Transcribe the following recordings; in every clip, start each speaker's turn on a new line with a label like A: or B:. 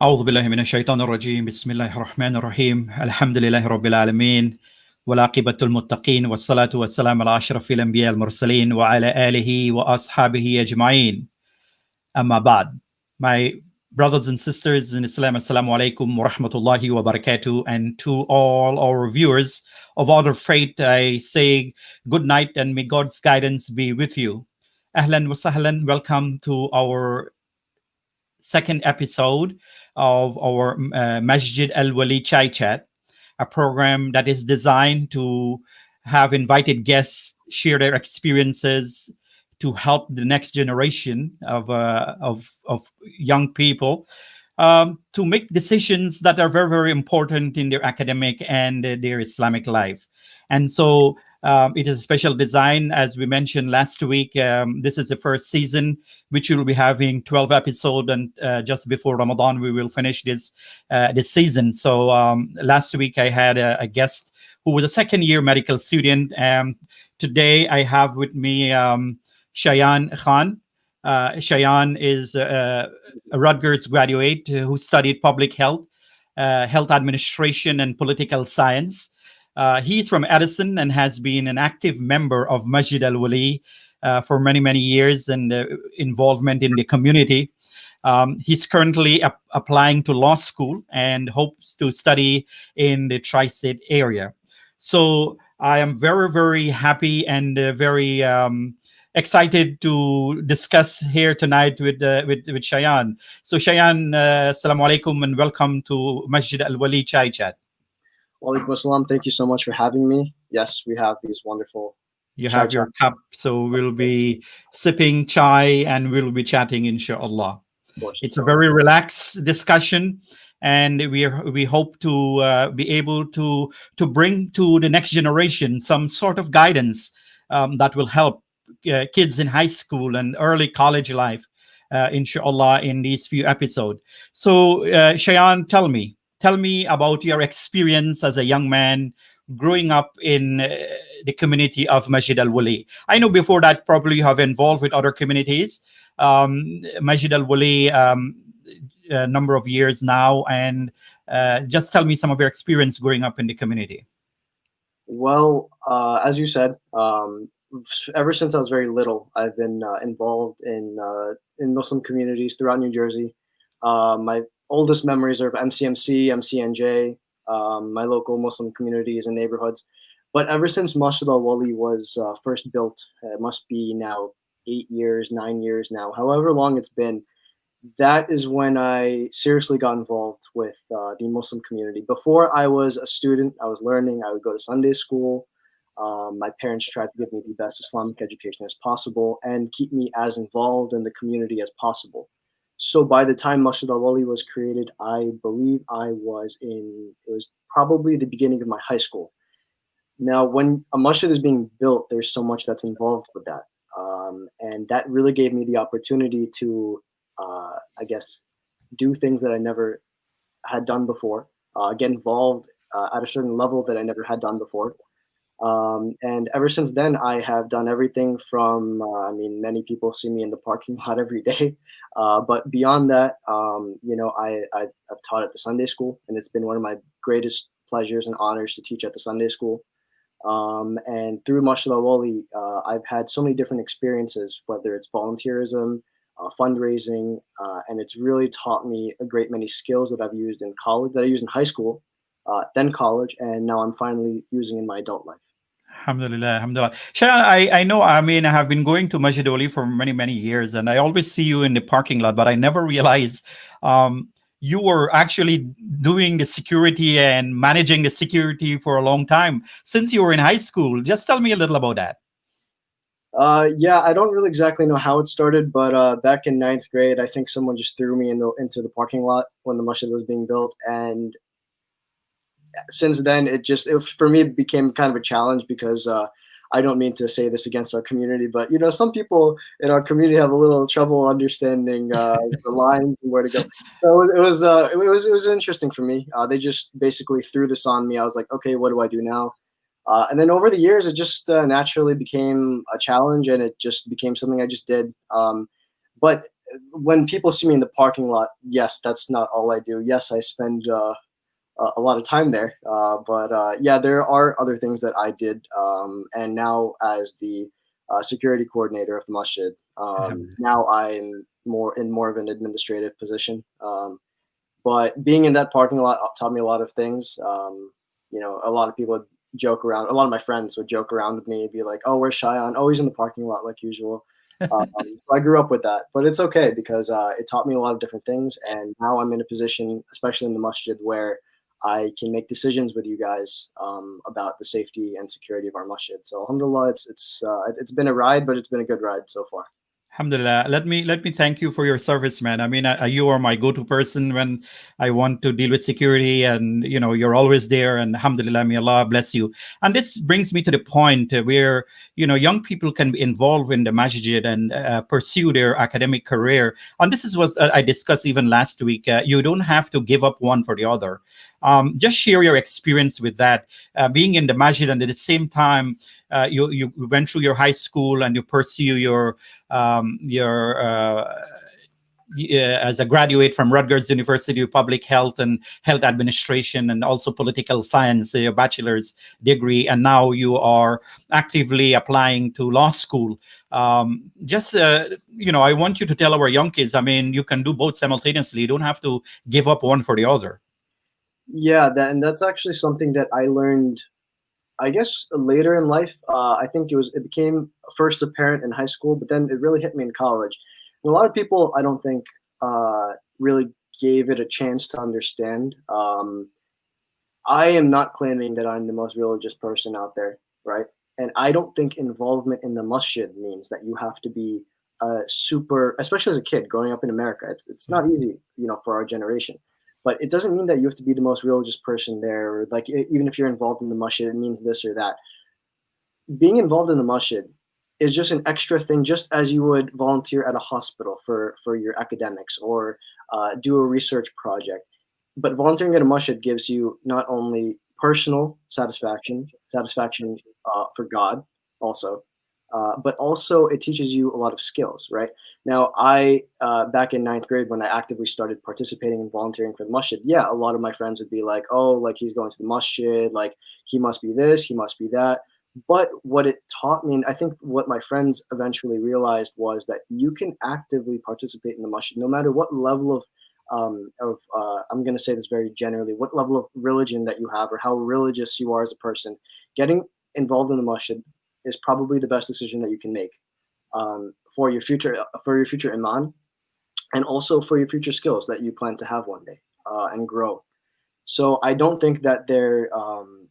A: أعوذ بالله من الشيطان الرجيم بسم الله الرحمن الرحيم الحمد لله رب العالمين والعاقبة المتقين والصلاة والسلام على أشرف الأنبياء المرسلين وعلى آله وأصحابه أجمعين أما بعد. My brothers and sisters in Islam, Assalamu alaikum wa rahmatullahi wa barakatuh, and to all our viewers of other faith, I say good night and may God's guidance be with you. Ahlan wa sahlan, welcome to our second episode of our Masjid Al-Wali Chai Chat, a program that is designed to have invited guests share their experiences to help the next generation of young people to make decisions that are very, very important in their academic and their Islamic life. And so it is a special design, as we mentioned last week. This is the first season, which will be having 12 episodes, and just before Ramadan, we will finish this season. So last week, I had a guest who was a second-year medical student. Today, I have with me Shayan Khan. Shayan is a Rutgers graduate who studied public health, health administration, and political science. He's from Edison and has been an active member of Masjid Al-Wali for many, many years and involvement in the community. He's currently applying to law school and hopes to study in the tri-state area. So I am very, very happy and very excited to discuss here tonight with Shayan. So Shayan, assalamu alaikum and welcome to Masjid Al-Wali Chai Chat.
B: Walaikum assalam. Thank you so much for having me. Yes, we have these wonderful.
A: You have your cup, so we'll be sipping chai and we'll be chatting, inshallah.
B: Of course.
A: It's a very relaxed discussion, and we hope to be able to bring to the next generation some sort of guidance that will help kids in high school and early college life, inshallah, in these few episodes. So, Shayan, tell me about your experience as a young man growing up in the community of Masjid Al-Wali. I know before that probably you have involved with other communities. Masjid Al-Wali, a number of years now, and just tell me some of your experience growing up in the community.
B: Well, as you said, ever since I was very little, I've been involved in Muslim communities throughout New Jersey. My oldest memories are of MCMC, MCNJ, my local Muslim communities and neighborhoods. But ever since Masjid Al-Wali was first built, it must be now 8 years, 9 years now, however long it's been, that is when I seriously got involved with the Muslim community. Before I was a student, I was learning, I would go to Sunday school. My parents tried to give me the best Islamic education as possible and keep me as involved in the community as possible. So by the time Masjid Al-Wali was created, I believe it was probably the beginning of my high school. Now, when a masjid is being built, there's so much that's involved with that. And that really gave me the opportunity to, I guess, do things that I never had done before, get involved at a certain level that I never had done before. And ever since then, I have done everything from, many people see me in the parking lot every day. But beyond that, I've taught at the Sunday school, and it's been one of my greatest pleasures and honors to teach at the Sunday school. And through Masjid Al-Wali, I've had so many different experiences, whether it's volunteerism, fundraising, and it's really taught me a great many skills that I've used in college, that I used in high school, then college, and now I'm finally using in my adult life.
A: Alhamdulillah, alhamdulillah. Shayan, I know, I have been going to Masjid Al-Wali for many, many years, and I always see you in the parking lot, but I never realized you were actually doing the security and managing the security for a long time since you were in high school. Just tell me a little about that.
B: Yeah, I don't really exactly know how it started, but back in 9th grade, I think someone just threw me into the parking lot when the masjid was being built, and since then, for me, it became kind of a challenge because I don't mean to say this against our community, but some people in our community have a little trouble understanding the lines and where to go. So it was interesting for me. They just basically threw this on me. I was like, okay, what do I do now? And then over the years, it just naturally became a challenge, and it just became something I just did. But when people see me in the parking lot, yes, that's not all I do. Yes, I spend a lot of time there. But yeah, there are other things that I did. And now, as the security coordinator of the masjid, now I'm more of an administrative position. But being in that parking lot taught me a lot of things. A lot of people would joke around. A lot of my friends would joke around with me, be like, "Oh, where's Cheyenne? Oh, he's in the parking lot like usual." So I grew up with that, but it's okay because it taught me a lot of different things, and now I'm in a position, especially in the masjid, where I can make decisions with you guys about the safety and security of our masjid. So alhamdulillah, it's been a ride, but it's been a good ride so far.
A: Alhamdulillah. Let me thank you for your service, man. I mean, you are my go-to person when I want to deal with security, and you're always there. And alhamdulillah, may Allah bless you. And this brings me to the point where young people can be involved in the masjid and pursue their academic career. And this is what I discussed even last week. You don't have to give up one for the other. Just share your experience with that, being in the masjid, and at the same time, you went through your high school and you pursue your as a graduate from Rutgers University of Public Health and Health Administration, and also political science, your bachelor's degree, and now you are actively applying to law school. I want you to tell our young kids, I mean, you can do both simultaneously. You don't have to give up one for the other.
B: Yeah, and that's actually something that I learned, I guess, later in life. I think it became first apparent in high school, but then it really hit me in college. And a lot of people, I don't think, really gave it a chance to understand. I am not claiming that I'm the most religious person out there, right? And I don't think involvement in the masjid means that you have to be super, especially as a kid growing up in America. It's not easy, for our generation. But it doesn't mean that you have to be the most religious person there, or like even if you're involved in the masjid, it means this or that. Being involved in the masjid is just an extra thing, just as you would volunteer at a hospital for your academics, or do a research project. But volunteering at a masjid gives you not only personal satisfaction for God also, but also it teaches you a lot of skills, right? Now, back in ninth grade, when I actively started participating and volunteering for the masjid, yeah, a lot of my friends would be like, "Oh, like he's going to the masjid, like he must be this, he must be that." But what it taught me, and I think what my friends eventually realized, was that you can actively participate in the masjid, no matter what level I'm going to say this very generally, what level of religion that you have or how religious you are as a person. Getting involved in the masjid is probably the best decision that you can make for your future iman, and also for your future skills that you plan to have one day and grow. So I don't think that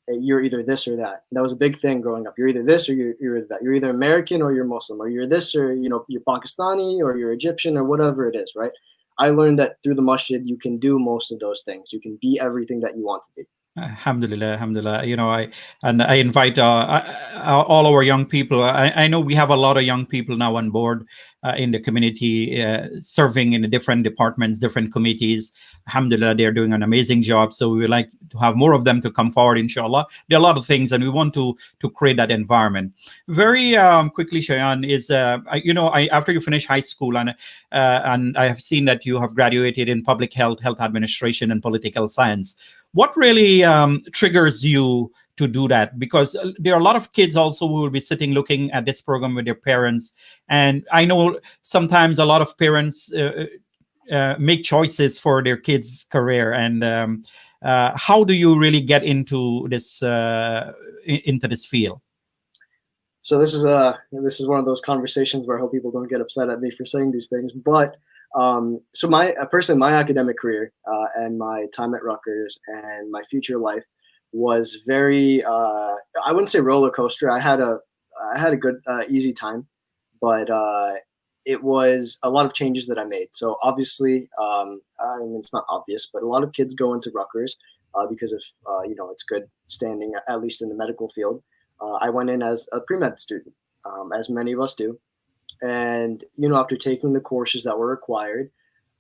B: you're either this or that. That was a big thing growing up. You're either this or you're that. You're either American or you're Muslim, or you're this or you're Pakistani or you're Egyptian or whatever it is, right? I learned that through the masjid you can do most of those things. You can be everything that you want to be.
A: Alhamdulillah, alhamdulillah. I invite all our young people. I know we have a lot of young people now on board in the community, serving in the different departments, different committees. Alhamdulillah, they're doing an amazing job. So we would like to have more of them to come forward, inshallah. There are a lot of things, and we want to create that environment. Very quickly, Shayan, is after you finish high school, and I have seen that you have graduated in public health, health administration, and political science. What really triggers you to do that? Because there are a lot of kids also who will be sitting looking at this program with their parents. And I know sometimes a lot of parents make choices for their kids' career. And how do you really get into this field?
B: So this is one of those conversations where I hope people don't get upset at me for saying these things. But so my academic career and my time at Rutgers and my future life was very I wouldn't say roller coaster. I had a good easy time, but it was a lot of changes that I made. So obviously, I mean, it's not obvious, but a lot of kids go into Rutgers because of it's good standing, at least in the medical field. I went in as a pre-med student, as many of us do. And, after taking the courses that were required,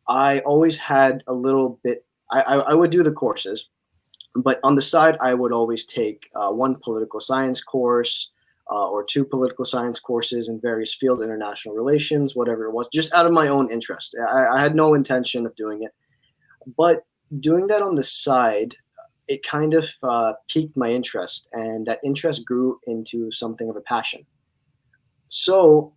B: I always had a little bit, I would do the courses, but on the side, I would always take one political science course, or 2 political science courses in various fields, international relations, whatever it was, just out of my own interest. I had no intention of doing it, but doing that on the side, it kind of piqued my interest, and that interest grew into something of a passion. So,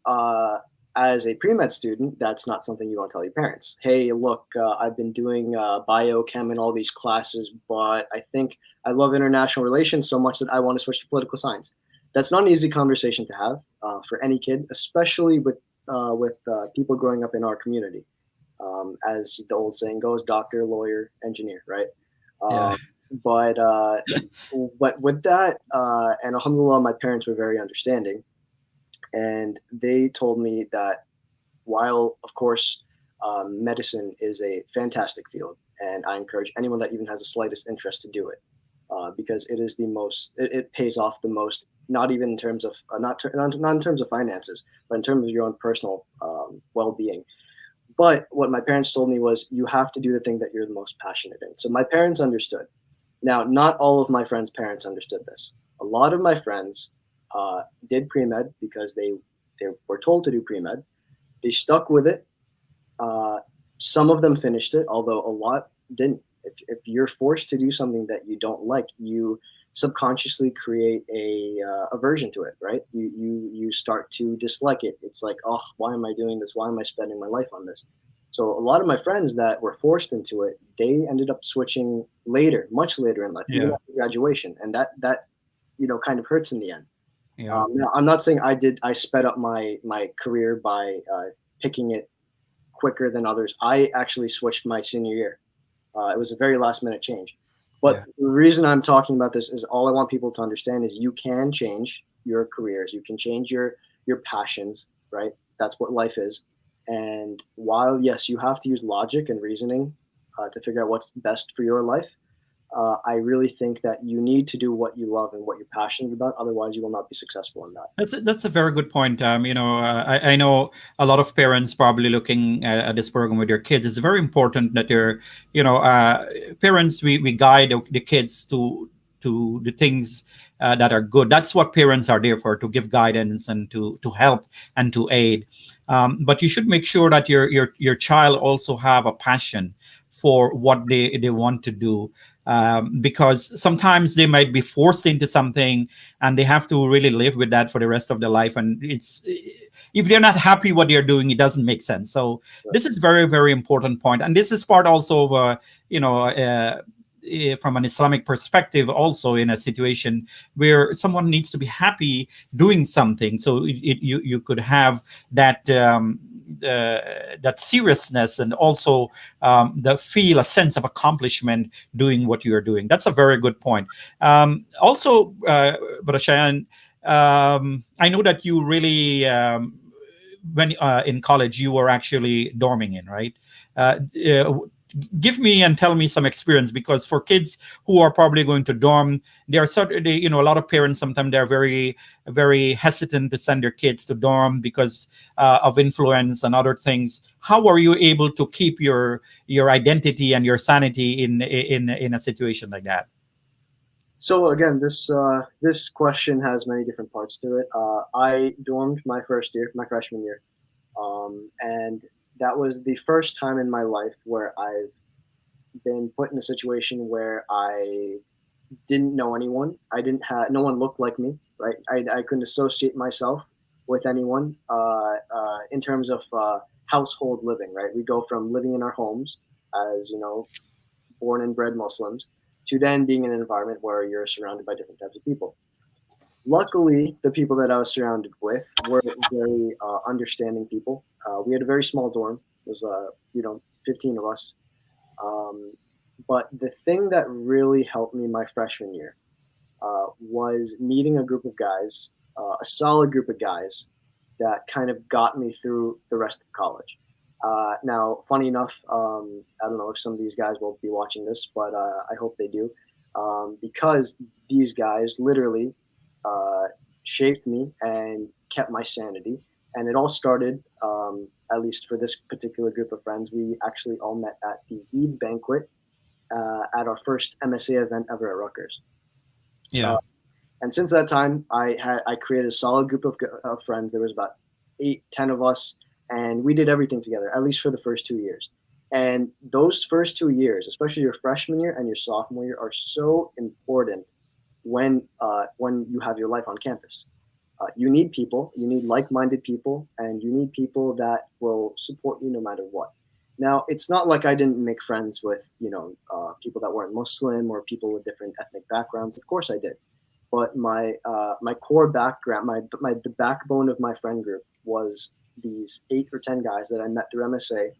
B: as a pre-med student, that's not something you want to tell your parents. Hey, look, I've been doing biochem and all these classes, but I think I love international relations so much that I want to switch to political science. That's not an easy conversation to have for any kid, especially with people growing up in our community. As the old saying goes, doctor, lawyer, engineer, right?
A: Yeah.
B: Um, but but with that, and alhamdulillah, my parents were very understanding, and they told me that while, of course, medicine is a fantastic field, and I encourage anyone that even has the slightest interest to do it, because it is the most, it pays off the most. Not even in terms of not in terms of finances, but in terms of your own personal well-being. But what my parents told me was, you have to do the thing that you're the most passionate in. So my parents understood. Now, not all of my friends' parents understood this. A lot of my friends did pre med because they were told to do pre med. They stuck with it. Uh, some of them finished it, although a lot didn't. If you're forced to do something that you don't like, you subconsciously create a aversion to it, right? You start to dislike it. It's like, oh, why am I doing this? Why am I spending my life on this? So a lot of my friends that were forced into it, they ended up switching later, much later in life, even
A: Yeah.
B: after graduation, and that kind of hurts in the end.
A: Yeah.
B: Now, I'm not saying I sped up my career by picking it quicker than others. I actually switched my senior year. It was a very last minute change. But
A: Yeah.
B: the reason I'm talking about this is, all I want people to understand is you can change your careers. You can change your passions, right? That's what life is. And while, yes, you have to use logic and reasoning to figure out what's best for your life, I really think that you need to do what you love and what you're passionate about. Otherwise, you will not be successful in that.
A: That's a very good point. I know a lot of parents probably looking at this program with their kids. It's very important that they're, parents, we guide the kids to the things that are good. That's what parents are there for, to give guidance and to help and to aid. But you should make sure that your child also have a passion for what they want to do. Because sometimes they might be forced into something and they have to really live with that for the rest of their life, and it's, if they're not happy what they're doing, it doesn't make sense. So
B: Right.
A: this is very, very important point, and this is part also of you know from an Islamic perspective, also in a situation where someone needs to be happy doing something, so you could have that that seriousness, and also the feel a sense of accomplishment doing what you are doing. That's a very good point. Also, Brother Shayan, I know that you really, when in college, you were actually dorming in, right? Uh, Give me and tell me some experience, because for kids who are probably going to dorm, there are certainly, a lot of parents sometimes they're very, very hesitant to send their kids to dorm because of influence and other things. How are you able to keep your identity and your sanity in a situation like that?
B: So again, this question has many different parts to it. I dormed my first year, my freshman year, and that was the first time in my life where I've been put in a situation where I didn't know anyone. I didn't have no one looked like me, right? I couldn't associate myself with anyone in terms of household living, right? We go from living in our homes as born and bred Muslims to then being in an environment where you're surrounded by different types of people. Luckily, the people that I was surrounded with were very understanding people. We had a very small dorm. It was 15 of us. Um, but the thing that really helped me my freshman year was meeting a group of guys, a solid group of guys that kind of got me through the rest of college. Now, funny enough, I don't know if some of these guys will be watching this, but I hope they do, because these guys literally uh, shaped me and kept my sanity. And it all started, at least for this particular group of friends, we actually all met at the Eid banquet at our first MSA event ever at Rutgers. Uh,
A: Yeah.
B: And since that time, I created a solid group of friends. There was about 8, 10 of us, and we did everything together, at least for the first 2 years. And those first 2 years, especially your freshman year and your sophomore year, are so important when you have your life on campus. You need people, you need like-minded people, and you need people that will support you no matter what. Now, it's not like I didn't make friends with people that weren't Muslim or people with different ethnic backgrounds. Of course, I did, but my core background, the backbone of my friend group was these 8 or 10 guys that I met through MSA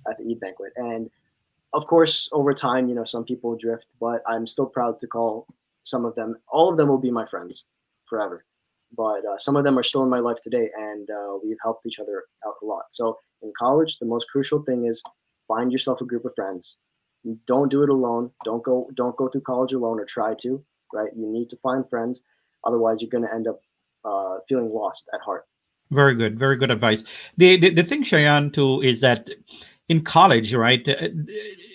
B: at the Eid banquet. And of course, over time, some people drift, but I'm still proud to call some of them. All of them will be my friends forever. But some of them are still in my life today, and we've helped each other out a lot. So in college, the most crucial thing is find yourself a group of friends. Don't do it alone. Don't go through college alone or try to. Right? You need to find friends, otherwise you're going to end up feeling lost at heart.
A: Very good advice. The thing, Shayan, too, is that in college, right,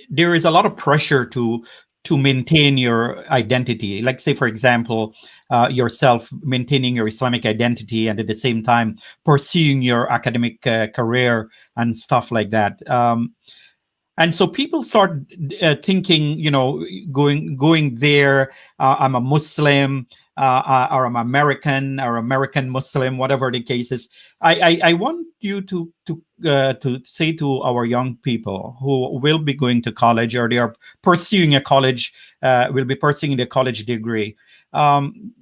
A: there is a lot of pressure to maintain your identity. Like, say, for example, yourself maintaining your Islamic identity and at the same time pursuing your academic career and stuff like that. And so people start thinking, going there, I'm a Muslim, or I'm American, or American Muslim, whatever the case is. I want you to say to our young people who will be going to college, or they are pursuing a college, will be pursuing a college degree. um,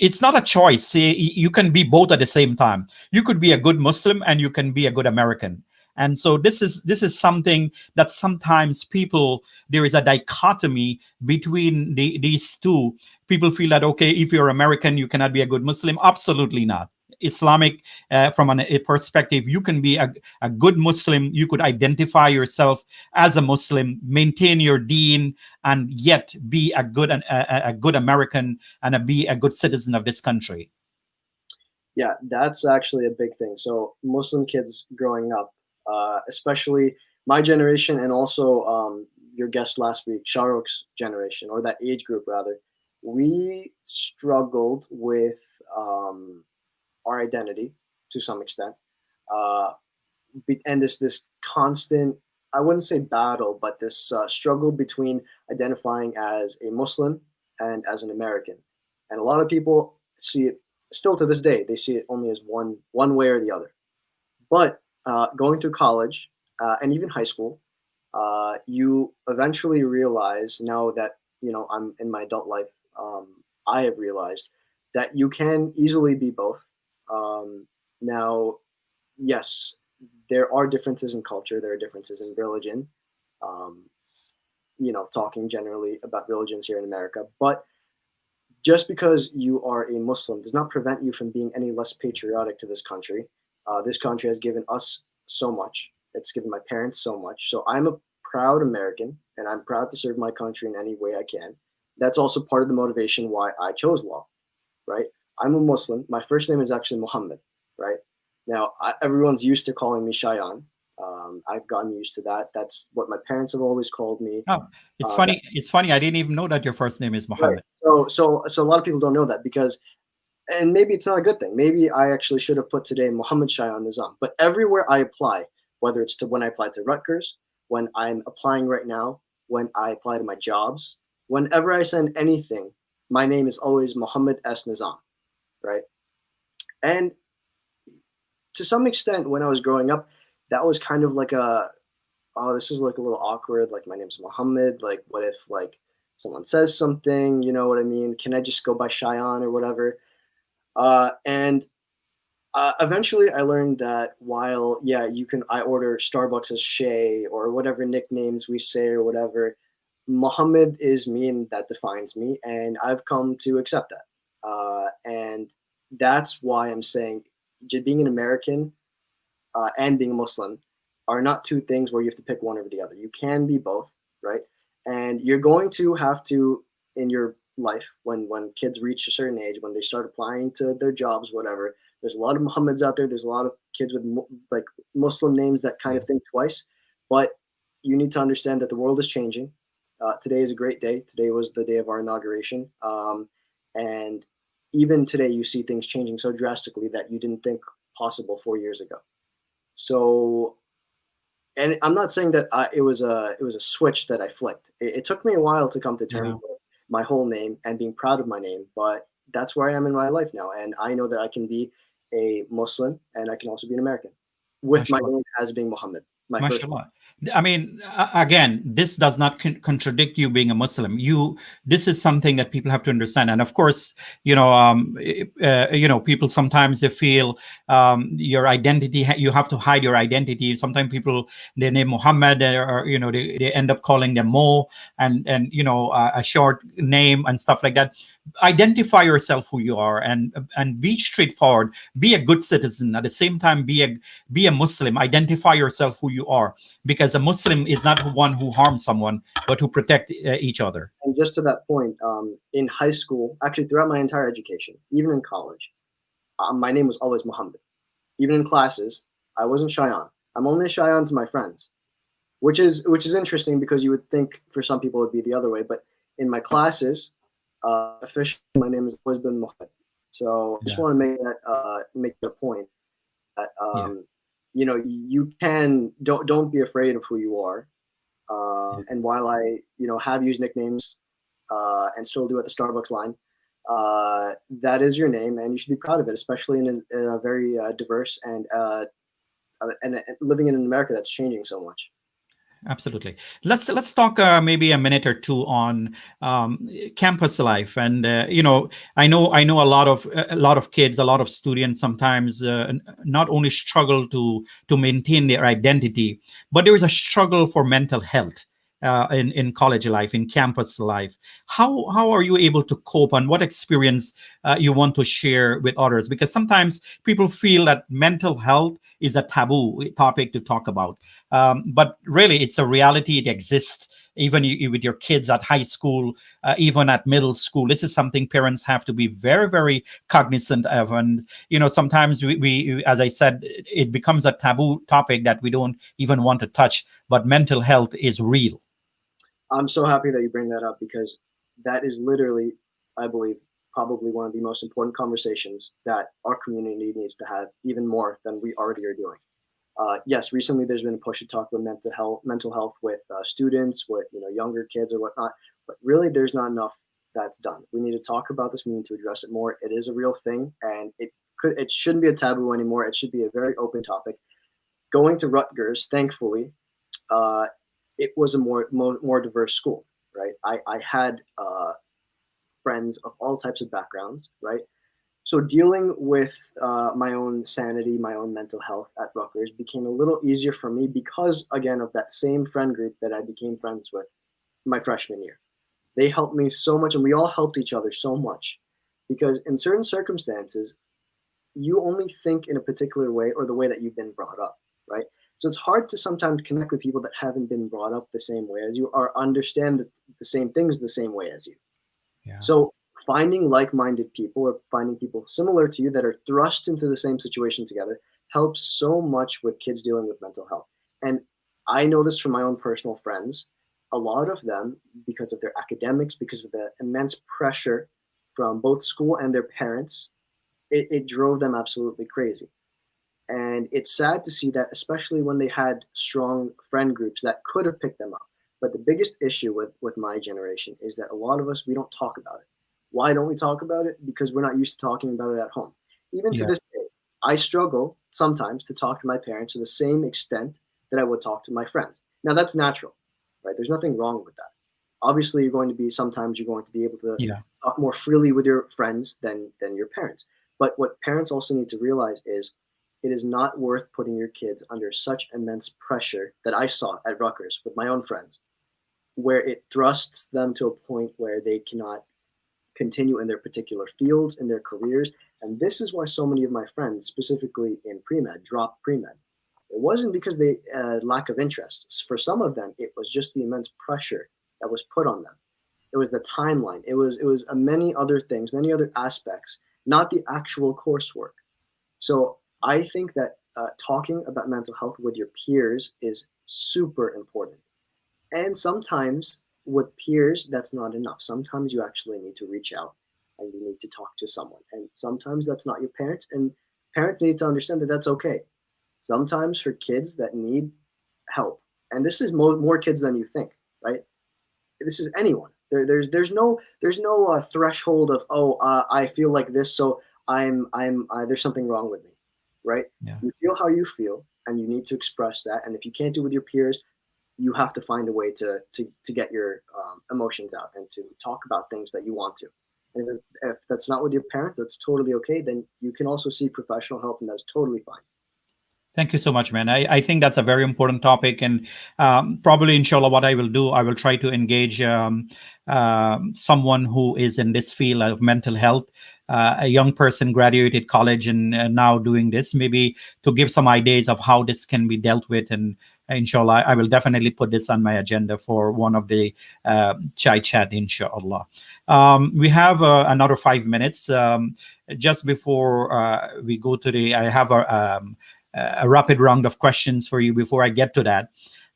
A: it's not a choice. You can be both at the same time. You could be a good Muslim and you can be a good American. And so this is something that sometimes people, there is a dichotomy between these two. People feel that, okay, if you're American you cannot be a good Muslim. Absolutely not. Islamic, from a perspective, you can be a good Muslim. You could identify yourself as a Muslim, maintain your deen, and yet be a good American, and be a good citizen of this country.
B: Yeah, that's actually a big thing. So Muslim kids growing up, especially my generation, and also your guest last week, Shahruk's generation, or that age group rather, we struggled with our identity to some extent, uh, and this constant, I wouldn't say battle, but this struggle between identifying as a Muslim and as an American. And a lot of people see it still to this day. They see it only as one way or the other. But going through college and even high school, you eventually realize, now that I'm in my adult life, I have realized that you can easily be both. Now, yes, there are differences in culture. There are differences in religion. Um, talking generally about religions here in America, but just because you are a Muslim does not prevent you from being any less patriotic to this country. This country has given us so much. It's given my parents so much. So I'm a proud American, and I'm proud to serve my country in any way I can. That's also part of the motivation why I chose law, right? I'm a Muslim. My first name is actually Muhammad, right? Now, everyone's used to calling me Shayan. I've gotten used to that. That's what my parents have always called me.
A: Oh, it's
B: That,
A: funny. It's funny. I didn't even know that your first name is
B: right.
A: Muhammad.
B: So a lot of people don't know that, because, and maybe it's not a good thing. Maybe I actually should have put today Muhammad Shayan Nizam. But everywhere I apply, whether it's to when I apply to Rutgers, when I'm applying right now, when I apply to my jobs, whenever I send anything, my name is always Muhammad S. Nizam, right? And to some extent, when I was growing up, that was kind of like oh, this is like a little awkward. Like, my name's Muhammad. Like, what if like someone says something? You know what I mean? Can I just go by Shayan or whatever? And eventually, I learned that while, yeah, I order Starbucks as Shay or whatever nicknames we say or whatever, Muhammad is me and that defines me, and I've come to accept that. And that's why I'm saying, being an American and being a Muslim are not two things where you have to pick one over the other. You can be both, right? And you're going to have to, in your life, when kids reach a certain age, when they start applying to their jobs, whatever. There's a lot of Muhammads out there. There's a lot of kids with like Muslim names that kind of think twice. But you need to understand that the world is changing. Today is a great day. Today was the day of our inauguration, and even today you see things changing so drastically that you didn't think possible 4 years ago. So, and I'm not saying that it was a switch that I flicked. It took me a while to come to terms
A: Yeah.
B: with my whole name and being proud of my name, but that's where I am in my life now, and I know that I can be a Muslim and I can also be an American, with my
A: Mashallah.
B: name as being Muhammad, my first name.
A: Mashallah. I mean, again, this does not contradict you being a Muslim. This is something that people have to understand. And of course, people sometimes they feel your identity. You have to hide your identity. Sometimes people they name Muhammad, or they end up calling them Mo, and a short name and stuff like that. Identify yourself who you are, and be straightforward. Be a good citizen. At the same time, be a Muslim. Identify yourself who you are, because a Muslim is not one who harms someone, but who protect each other.
B: And just to that point, in high school, actually throughout my entire education, even in college, my name was always Muhammad. Even in classes, I wasn't Shayan. I'm only Shayan to my friends, which is interesting because you would think for some people it'd be the other way. But in my classes, officially my name has always been Muhammad. So I just
A: Yeah,
B: want to make a point that
A: yeah,
B: you can don't be afraid of who you are.
A: yeah.
B: And while I have used nicknames and still do at the Starbucks line, that is your name, and you should be proud of it, especially in a very diverse and living in America that's changing so much.
A: Absolutely. Let's talk maybe a minute or two on campus life, and I know a lot of kids, a lot of students sometimes not only struggle to maintain their identity, but there is a struggle for mental health. In college life, in campus life, how are you able to cope, and what experience you want to share with others? Because sometimes people feel that mental health is a taboo topic to talk about, but really, it's a reality. It exists even with your kids at high school, even at middle school. This is something parents have to be very, very cognizant of. And sometimes as I said, it becomes a taboo topic that we don't even want to touch. But mental health is real.
B: I'm so happy that you bring that up because that is literally, I believe, probably one of the most important conversations that our community needs to have, even more than we already are doing. Yes, recently there's been a push to talk about mental health with students, with younger kids or whatnot. But really, there's not enough that's done. We need to talk about this. We need to address it more. It is a real thing, and it shouldn't be a taboo anymore. It should be a very open topic. Going to Rutgers, thankfully, uh, it was a more diverse school, right? I had friends of all types of backgrounds, right? So dealing with my own sanity, my own mental health at Rutgers became a little easier for me because, again, of that same friend group that I became friends with my freshman year. They helped me so much, and we all helped each other so much because in certain circumstances, you only think in a particular way or the way that you've been brought up, right? So it's hard to sometimes connect with people that haven't been brought up the same way as you or understand the same things the same way as you.
A: Yeah.
B: So finding like-minded people or finding people similar to you that are thrust into the same situation together helps so much with kids dealing with mental health. And I know this from my own personal friends. A lot of them, because of their academics, because of the immense pressure from both school and their parents, it drove them absolutely crazy. And it's sad to see that, especially when they had strong friend groups that could have picked them up. But the biggest issue with my generation is that a lot of us, we don't talk about it. Why don't we talk about it? Because we're not used to talking about it at home. Even to
A: Yeah.
B: this day, I struggle sometimes to talk to my parents to the same extent that I would talk to my friends. Now, that's natural, right? There's nothing wrong with that. Obviously, sometimes you're going to be able to
A: Yeah.
B: talk more freely with your friends than your parents. But what parents also need to realize is it is not worth putting your kids under such immense pressure that I saw at Rutgers with my own friends, where it thrusts them to a point where they cannot continue in their particular fields, in their careers. And this is why so many of my friends, specifically in pre-med, dropped pre-med. It wasn't because they lack of interest. For some of them, it was just the immense pressure that was put on them. It was the timeline. It was many other things, many other aspects, not the actual coursework. So I think that talking about mental health with your peers is super important. And sometimes with peers, that's not enough. Sometimes you actually need to reach out and you need to talk to someone. And sometimes that's not your parent, and parents need to understand that that's okay. Sometimes for kids that need help, and this is more kids than you think, right? This is anyone. There's no threshold of, oh, I feel like this, so I'm there's something wrong with me, right?
A: Yeah.
B: You feel how you feel, and you need to express that. And if you can't do it with your peers, you have to find a way to get your emotions out and to talk about things that you want to. And if that's not with your parents, that's totally okay. Then you can also see professional help, and that's totally fine.
A: Thank you so much, man. I think that's a very important topic. And probably, inshallah, what I will do, I will try to engage someone who is in this field of mental health, a young person graduated college and now doing this, maybe to give some ideas of how this can be dealt with. And inshallah, I will definitely put this on my agenda for one of the chai chat, inshallah. We have another 5 minutes. Just before we go to I have a rapid round of questions for you before I get to that.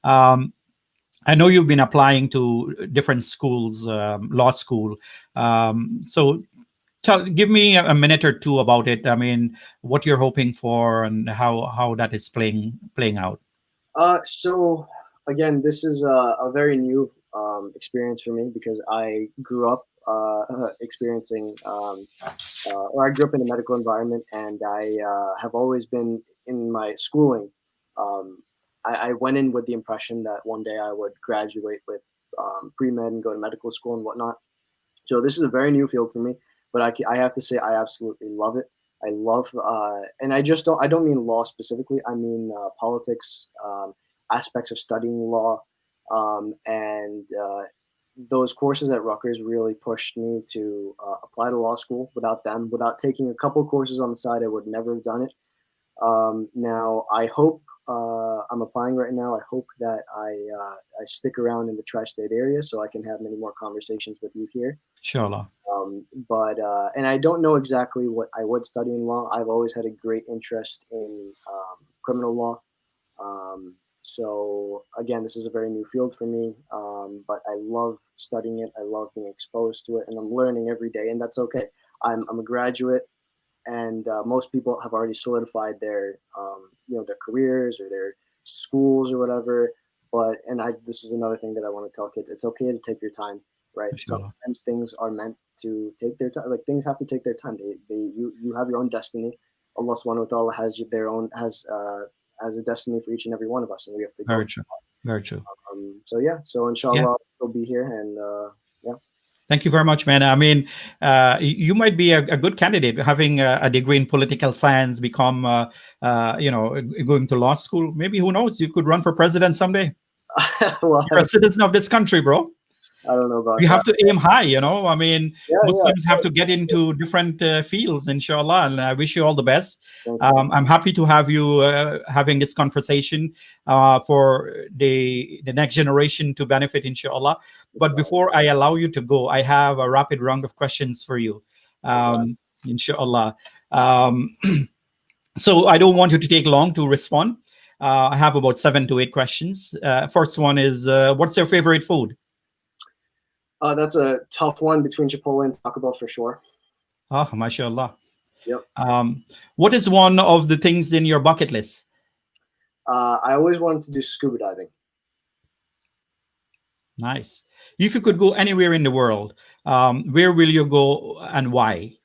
A: I know you've been applying to different schools, law school. So give me a minute or two about it. I mean, what you're hoping for and how that is playing out.
B: So again, this is a very new experience for me because I grew up experiencing, or I grew up in a medical environment, and I have always been in my schooling. Um, I went in with the impression that one day I would graduate with pre med and go to medical school and whatnot. So this is a very new field for me, but I have to say I absolutely love it. I love, and I don't mean law specifically. I mean politics, aspects of studying law, and those courses at Rutgers really pushed me to apply to law school. Without them, without taking a couple courses on the side, I would never have done it. Now I hope I'm applying right now. I hope that I stick around in the tri-state area so I can have many more conversations with you here.
A: Inshallah.
B: But and I don't know exactly what I would study in law. I've always had a great interest in criminal law. So again, this is a very new field for me, but I love studying it. I love being exposed to it, and I'm learning every day, and that's okay. I'm a graduate, and most people have already solidified their their careers or their schools or whatever. But this is another thing that I want to tell kids: it's okay to take your time, right?
A: Inshallah.
B: Sometimes things are meant to take their time. Like things have to take their time. You have your own destiny. Allah subhanahu wa ta'ala has a destiny for each and every one of us, and we have to go.
A: Very true. Very true.
B: So yeah, so inshallah,
A: Yeah.
B: I'll still be here, and yeah.
A: Thank you very much, man. I mean, you might be a good candidate having a degree in political science, become, going to law school. Maybe, who knows, you could run for president someday.
B: Well,
A: You're a citizen of this country, bro.
B: I don't know about
A: You have
B: that.
A: to aim high, I mean,
B: Yeah,
A: Muslims have to get into different fields, inshallah, and I wish you all the best.
B: Thank you.
A: I'm happy to have you having this conversation for the next generation to benefit, inshallah. But before I allow you to go, I have a rapid round of questions for you, inshallah. So I don't want you to take long to respond. I have about 7 to 8 questions. First one is, what's your favorite food?
B: That's a tough one between Chipotle and Taco Bell for sure.
A: Ah, mashallah.
B: Yep.
A: What is one of the things in your bucket list?
B: I always wanted to do scuba diving.
A: Nice. If you could go anywhere in the world, where will you go and why?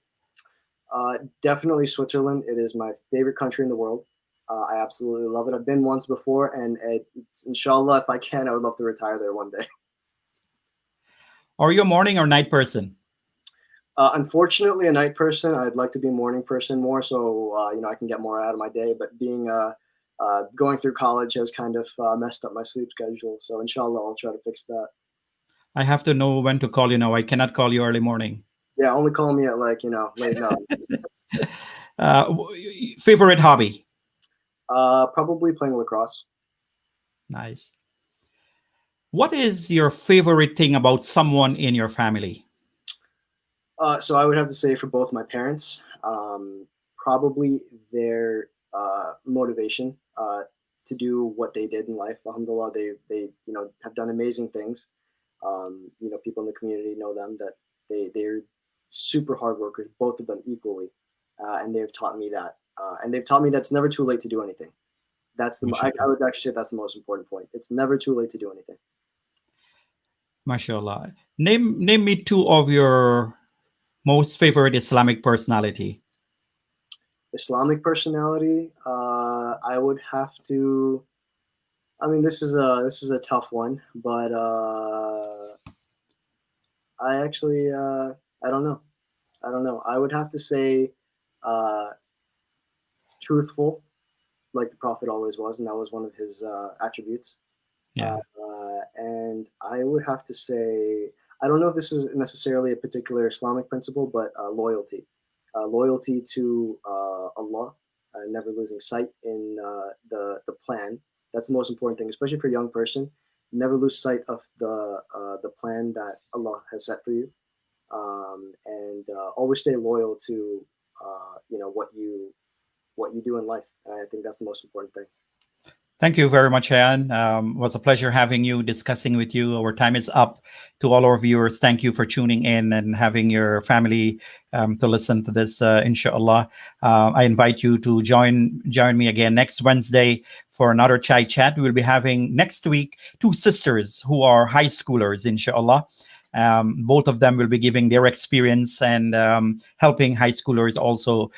B: Definitely Switzerland. It is my favorite country in the world. I absolutely love it. I've been once before, and inshallah, if I can, I would love to retire there one day.
A: Are you a morning or night person?
B: Unfortunately, a night person. I'd like to be a morning person more, so I can get more out of my day. But being going through college has kind of messed up my sleep schedule. So inshallah, I'll try to fix that.
A: I have to know when to call you now. I cannot call you early morning.
B: Yeah, only call me at late night.
A: Favorite hobby?
B: Probably playing lacrosse.
A: Nice. What is your favorite thing about someone in your family?
B: So I would have to say for both my parents, probably their motivation to do what they did in life. Alhamdulillah, they have done amazing things. People in the community know them, that they're super hard workers, both of them equally, and they've taught me that. And they've taught me that it's never too late to do anything. I
A: Mashallah.
B: would actually say that's the most important point. It's never too late to do anything.
A: Mashallah. Name me two of your most favorite Islamic personality.
B: Islamic personality, I would have to. I mean, this is a tough one, but I actually I don't know. I don't know. I would have to say uh, truthful, like the Prophet always was, and that was one of his attributes.
A: Yeah.
B: And I would have to say, I don't know if this is necessarily a particular Islamic principle, but loyalty. Loyalty to Allah, never losing sight in the plan. That's the most important thing, especially for a young person. Never lose sight of the plan that Allah has set for you, and always stay loyal to what you do in life. And I think that's the most important thing.
A: Thank you very much, Ayan. It was a pleasure having you, discussing with you. Our time is up. To all our viewers, thank you for tuning in and having your family to listen to this, inshallah. I invite you to join me again next Wednesday for another Chai Chat. We will be having next week two sisters who are high schoolers, inshallah. Both of them will be giving their experience and helping high schoolers also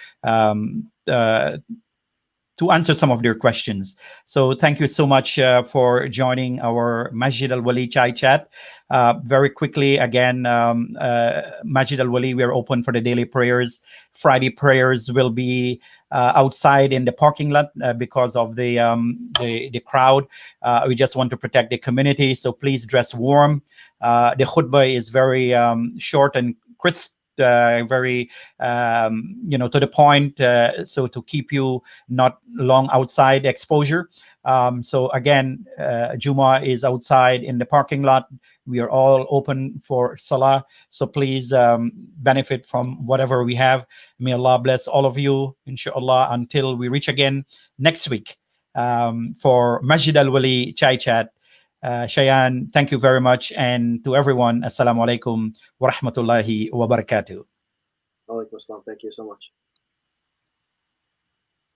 A: to answer some of their questions. So thank you so much for joining our Masjid Al-Wali Chai Chat. Very quickly, again, Masjid Al-Wali, we are open for the daily prayers. Friday prayers will be outside in the parking lot because of the crowd. We just want to protect the community, so please dress warm. The khutbah is very short and crisp, very to the point, so to keep you not long outside exposure. So again, Juma is outside in the parking lot. We are all open for Salah, so please benefit from whatever we have. May Allah bless all of you, inshallah, until we reach again next week for Masjid Al-Wali Chai Chat. Shayan, thank you very much. And to everyone, Assalamu alaikum wa rahmatullahi wa barakatuh.
B: Alaikum assalam. Thank you so much.